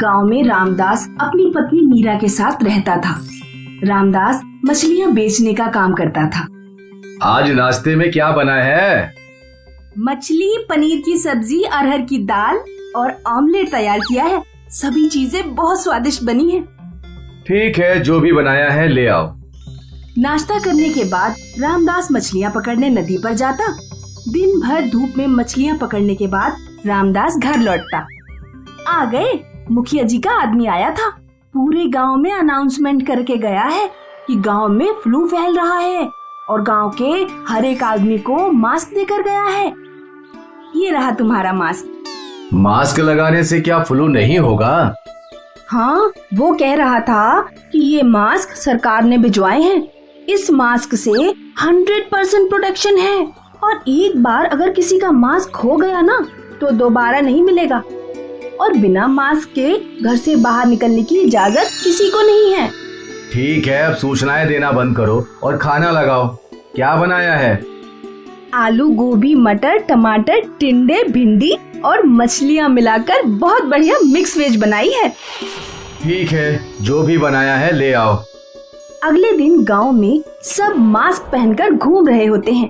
गांव में रामदास अपनी पत्नी मीरा के साथ रहता था। रामदास मछलियां बेचने का काम करता था। आज नाश्ते में क्या बना है? मछली, पनीर की सब्जी, अरहर की दाल और ऑमलेट तैयार किया है। सभी चीजें बहुत स्वादिष्ट बनी हैं। ठीक है, जो भी बनाया है ले आओ। नाश्ता करने के बाद रामदास मछलियां पकड़ने नदी पर जाता। दिन भर धूप में मछलियां पकड़ने के बाद रामदास घर लौटता। आ गए, मुखिया जी का आदमी आया था। पूरे गांव में अनाउंसमेंट करके गया है कि गांव में फ्लू फैल रहा है और गांव के हर एक आदमी को मास्क देकर गया है। ये रहा तुम्हारा मास्क। मास्क लगाने से क्या फ्लू नहीं होगा? हाँ, वो कह रहा था कि ये मास्क सरकार ने भिजवाए हैं। इस मास्क से 100% प्रोटेक्शन है और एक बार अगर किसी का मास्क खो गया ना तो दोबारा नहीं मिलेगा। और बिना मास्क के घर से बाहर निकलने की इजाजत किसी को नहीं है। ठीक है, अब सूचनाएं देना बंद करो और खाना लगाओ। क्या बनाया है? आलू, गोभी, मटर, टमाटर, टिंडे, भिंडी और मछलियाँ मिलाकर बहुत बढ़िया मिक्स वेज बनाई है। ठीक है, जो भी बनाया है ले आओ। अगले दिन गांव में सब मास्क पहनकर घूम रहे होते हैं।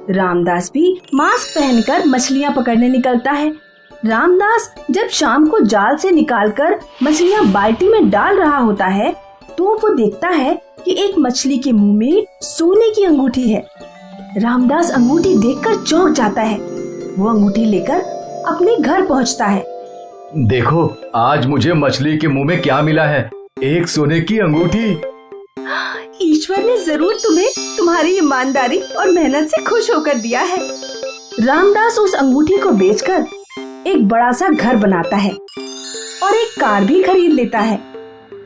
रामदास भी मास्क पहनकर मछलियाँ पकड़ने निकलता है। रामदास जब शाम को जाल से निकालकर मछलियाँ बाल्टी में डाल रहा होता है तो वो देखता है कि एक मछली के मुंह में सोने की अंगूठी है। रामदास अंगूठी देखकर चौंक जाता है। वो अंगूठी लेकर अपने घर पहुंचता है। देखो, आज मुझे मछली के मुंह में क्या मिला है, एक सोने की अंगूठी। ईश्वर ने जरूर तुम्हें तुम्हारी ईमानदारी और मेहनत से खुश होकर दिया है। रामदास उस अंगूठी को बेचकर एक बड़ा सा घर बनाता है और एक कार भी खरीद लेता है।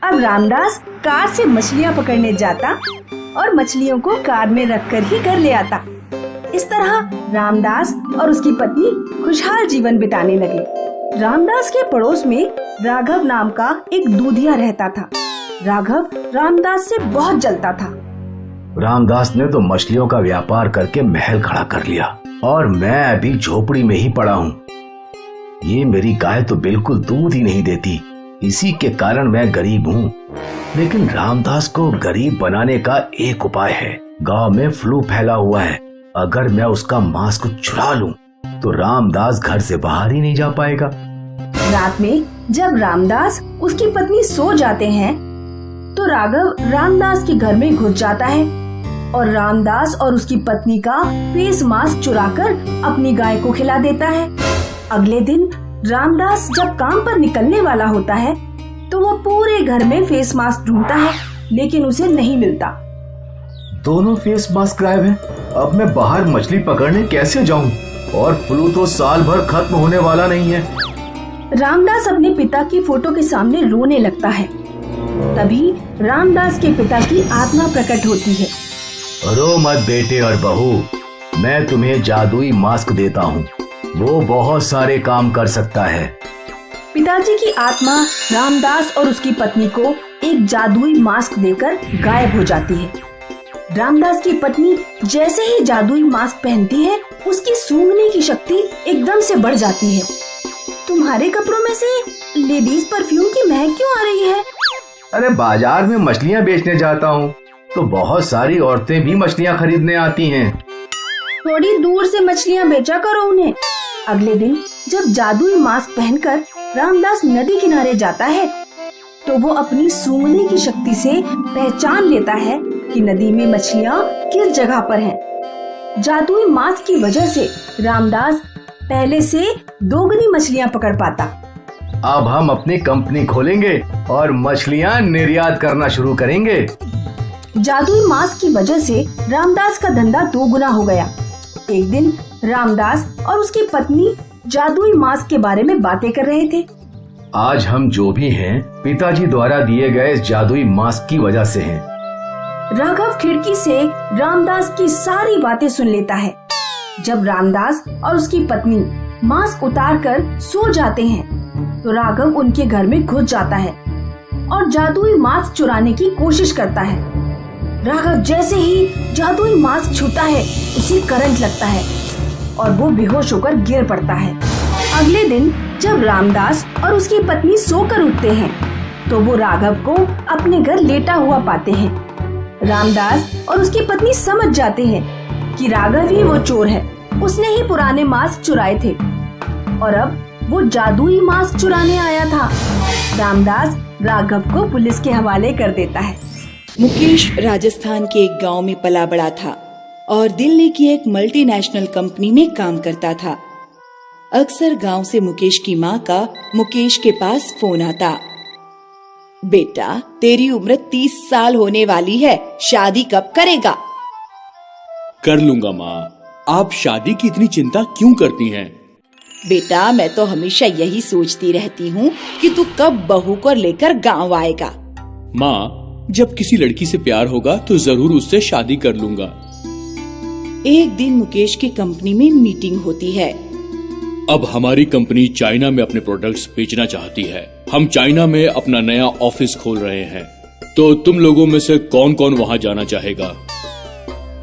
अब रामदास कार से मछलियाँ पकड़ने जाता और मछलियों को कार में रखकर ही घर ले आता। इस तरह रामदास और उसकी पत्नी खुशहाल जीवन बिताने लगे। रामदास के पड़ोस में राघव नाम का एक दूधिया रहता था। राघव रामदास से बहुत जलता था। रामदास ने तो मछलियों का व्यापार करके महल खड़ा कर लिया और मैं अभी झोपड़ी में ही पड़ा हूँ। ये मेरी गाय तो बिल्कुल दूध ही नहीं देती, इसी के कारण मैं गरीब हूँ। लेकिन रामदास को गरीब बनाने का एक उपाय है। गांव में फ्लू फैला हुआ है, अगर मैं उसका मास्क चुरा लूं तो रामदास घर से बाहर ही नहीं जा पाएगा। रात में जब रामदास उसकी पत्नी सो जाते हैं तो राघव रामदास के घर में घुस जाता है और रामदास और उसकी पत्नी का फेस मास्क चुराकर अपनी गाय को खिला देता है। अगले दिन रामदास जब काम पर निकलने वाला होता है तो वो पूरे घर में फेस मास्क ढूंढता है, लेकिन उसे नहीं मिलता। दोनों फेस मास्क गायब हैं। अब मैं बाहर मछली पकड़ने कैसे जाऊं? और फ्लू तो साल भर खत्म होने वाला नहीं है। रामदास अपने पिता की फोटो के सामने रोने लगता है। तभी रामदास के पिता की आत्मा प्रकट होती है। रो मत बेटे और बहू, मैं तुम्हें जादुई मास्क देता हूँ, वो बहुत सारे काम कर सकता है। पिताजी की आत्मा रामदास और उसकी पत्नी को एक जादुई मास्क देकर गायब हो जाती है। रामदास की पत्नी जैसे ही जादुई मास्क पहनती है उसकी सूंघने की शक्ति एकदम से बढ़ जाती है। तुम्हारे कपड़ों में से लेडीज परफ्यूम की महक क्यों आ रही है? अरे बाजार में मछलियाँ बेचने जाता हूँ तो बहुत सारी औरतें भी मछलियाँ खरीदने आती हैं। थोड़ी दूर से मछलियाँ बेचा करो उन्हें। अगले दिन जब जादुई मास्क पहनकर रामदास नदी किनारे जाता है तो वो अपनी सूंघने की शक्ति से पहचान लेता है कि नदी में मछलियाँ किस जगह पर हैं। जादुई मास्क की वजह से रामदास पहले से दोगुनी मछलियाँ पकड़ पाता। अब हम अपनी कंपनी खोलेंगे और मछलियाँ निर्यात करना शुरू करेंगे। जादुई मास्क की वजह से रामदास का धंधा दोगुना हो गया। एक दिन रामदास और उसकी पत्नी जादुई मास्क के बारे में बातें कर रहे थे। आज हम जो भी हैं, पिताजी द्वारा दिए गए इस जादुई मास्क की वजह से हैं। राघव खिड़की से रामदास की सारी बातें सुन लेता है। जब रामदास और उसकी पत्नी मास्क उतारकर सो जाते हैं तो राघव उनके घर में घुस जाता है और जादुई मास्क चुराने की कोशिश करता है। राघव जैसे ही जादुई मास्क छूता है उसे करंट लगता है और वो बेहोश होकर गिर पड़ता है। अगले दिन जब रामदास और उसकी पत्नी सोकर उठते हैं तो वो राघव को अपने घर लेटा हुआ पाते हैं। रामदास और उसकी पत्नी समझ जाते हैं कि राघव ही वो चोर है। उसने ही पुराने मास्क चुराए थे और अब वो जादुई मास्क चुराने आया था। रामदास राघव को पुलिस के हवाले कर देता है। मुकेश राजस्थान के एक गांव में पला बड़ा था और दिल्ली की एक मल्टीनेशनल कंपनी में काम करता था। अक्सर गांव से मुकेश की माँ का मुकेश के पास फोन आता। बेटा, तेरी उम्र 30 साल होने वाली है, शादी कब करेगा? कर लूंगा माँ, आप शादी की इतनी चिंता क्यों करती हैं? बेटा, मैं तो हमेशा यही सोचती रहती हूँ कि तू कब बहू को लेकर गांव आएगा। माँ, जब किसी लड़की से प्यार होगा तो जरूर उससे शादी कर लूंगा। एक दिन मुकेश की कंपनी में मीटिंग होती है। अब हमारी कंपनी चाइना में अपने प्रोडक्ट्स बेचना चाहती है। हम चाइना में अपना नया ऑफिस खोल रहे हैं, तो तुम लोगों में से कौन कौन वहाँ जाना चाहेगा?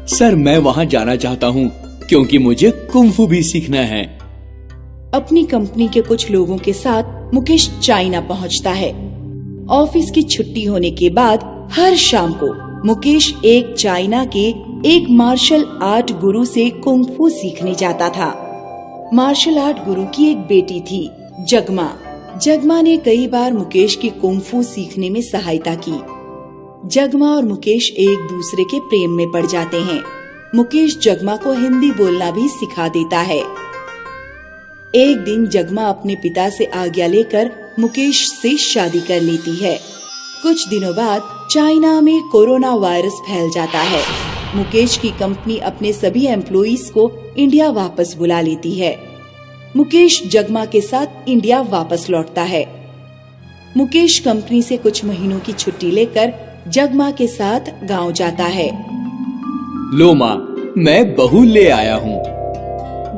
सर, मैं वहाँ जाना चाहता हूँ क्योंकि मुझे कुंफू भी सीखना है। अपनी कंपनी के कुछ लोगों के साथ मुकेश चाइना पहुँचता है। ऑफिस की छुट्टी होने के बाद हर शाम को मुकेश एक चाइना के एक मार्शल आर्ट गुरु से कुंफू सीखने जाता था। मार्शल आर्ट गुरु की एक बेटी थी, जगमा। जगमा ने कई बार मुकेश की कुंफू सीखने में सहायता की। जगमा और मुकेश एक दूसरे के प्रेम में पड़ जाते हैं। मुकेश जगमा को हिंदी बोलना भी सिखा देता है। एक दिन जगमा अपने पिता से आज्ञा लेकर मुकेश से शादी कर लेती है। कुछ दिनों बाद चाइना में कोरोना वायरस फैल जाता है। मुकेश की कंपनी अपने सभी एम्प्लॉइज को इंडिया वापस बुला लेती है। मुकेश जगमा के साथ इंडिया वापस लौटता है। मुकेश कंपनी से कुछ महीनों की छुट्टी लेकर जगमा के साथ गांव जाता है। लो माँ, मैं बहू ले आया हूँ।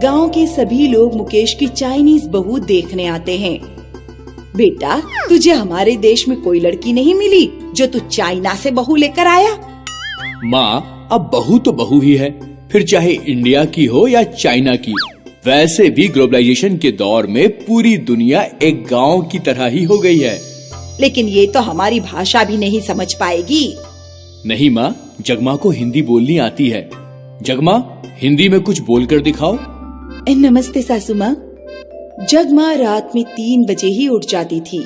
गांव के सभी लोग मुकेश की चाइनीज बहू देखने आते हैं। बेटा, तुझे हमारे देश में कोई लड़की नहीं मिली जो तू चाइना से बहू लेकर आया? माँ, अब बहू तो बहू ही है, फिर चाहे इंडिया की हो या चाइना की। वैसे भी ग्लोबलाइजेशन के दौर में पूरी दुनिया एक गांव की तरह ही हो गई है। लेकिन ये तो हमारी भाषा भी नहीं समझ पाएगी। नहीं माँ, जगमा को हिंदी बोलनी आती है। जगमा, हिंदी में कुछ बोलकर दिखाओ। नमस्ते सासू माँ। जगमा रात में 3 बजे ही उठ जाती थी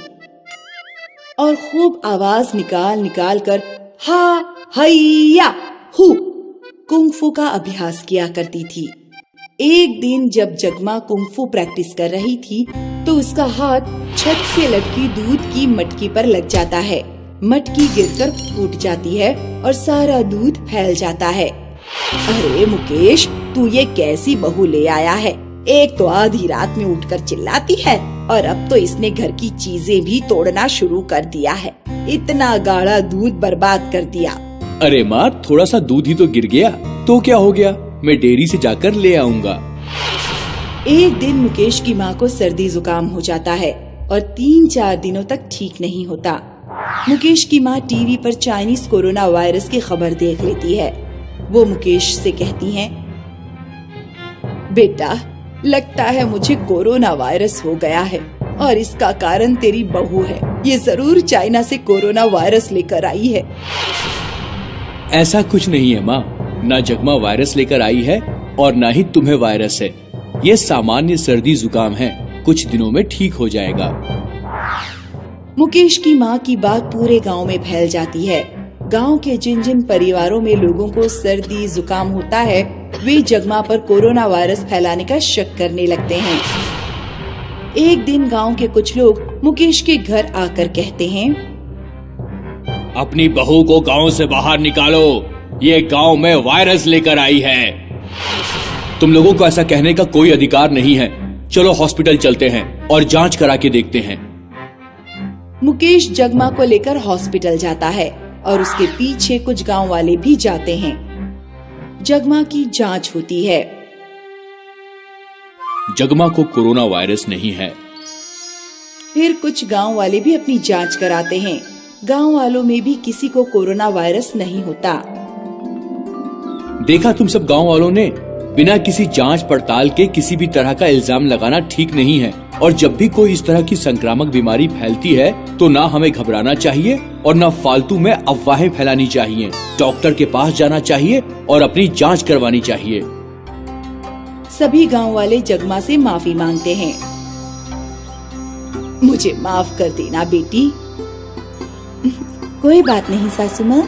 और खूब आवाज निकाल निकाल कर हा हैया हु कुंफू का अभ्यास किया करती थी। एक दिन जब जगमा कुंफू प्रैक्टिस कर रही थी तो उसका हाथ छत से लटकी दूध की मटकी पर लग जाता है। मटकी गिरकर फूट जाती है और सारा दूध फैल जाता है। अरे मुकेश, तू ये कैसी बहू ले आया है? एक तो आधी रात में उठकर चिल्लाती है और अब तो इसने घर की चीजें भी तोड़ना शुरू कर दिया है। इतना गाढ़ा दूध बर्बाद कर दिया। अरे माँ, थोड़ा सा दूध ही तो गिर गया, तो क्या हो गया? मैं डेयरी से जाकर ले आऊंगा। एक दिन मुकेश की माँ को सर्दी जुकाम हो जाता है और 3-4 दिनों तक ठीक नहीं होता। मुकेश की माँ टीवी पर चाइनीज कोरोना वायरस की खबर देख लेती है। वो मुकेश से कहती हैं, बेटा, लगता है मुझे कोरोना वायरस हो गया है और इसका कारण तेरी बहू है। ये जरूर चाइना से कोरोना वायरस लेकर आई है। ऐसा कुछ नहीं है माँ, ना जगमा वायरस लेकर आई है और ना ही तुम्हें वायरस है। ये सामान्य सर्दी जुकाम है, कुछ दिनों में ठीक हो जाएगा। मुकेश की माँ की बात पूरे गांव में फैल जाती है। गांव के जिन जिन परिवारों में लोगों को सर्दी जुकाम होता है वे जगमा पर कोरोना वायरस फैलाने का शक करने लगते हैं। एक दिन गांव के कुछ लोग मुकेश के घर आकर कहते हैं, अपनी बहू को गांव से बाहर निकालो, ये गांव में वायरस लेकर आई है। तुम लोगों को ऐसा कहने का कोई अधिकार नहीं है। चलो हॉस्पिटल चलते हैं और जांच करा के देखते हैं। मुकेश जगमा को लेकर हॉस्पिटल जाता है और उसके पीछे कुछ गांव वाले भी जाते हैं। जगमा की जांच होती है। जगमा को कोरोना वायरस नहीं है। फिर कुछ गांव वाले भी अपनी जांच कराते हैं। गांव वालों में भी किसी को कोरोना वायरस नहीं होता। देखा तुम सब गांव वालों ने, बिना किसी जांच पड़ताल के किसी भी तरह का इल्जाम लगाना ठीक नहीं है। और जब भी कोई इस तरह की संक्रामक बीमारी फैलती है तो ना हमें घबराना चाहिए और ना फालतू में अफवाहें फैलानी चाहिए। डॉक्टर के पास जाना चाहिए और अपनी जांच करवानी चाहिए। सभी गांव वाले जगमा से माफी मांगते हैं। मुझे माफ कर देना बेटी। कोई बात नहीं सासू माँ।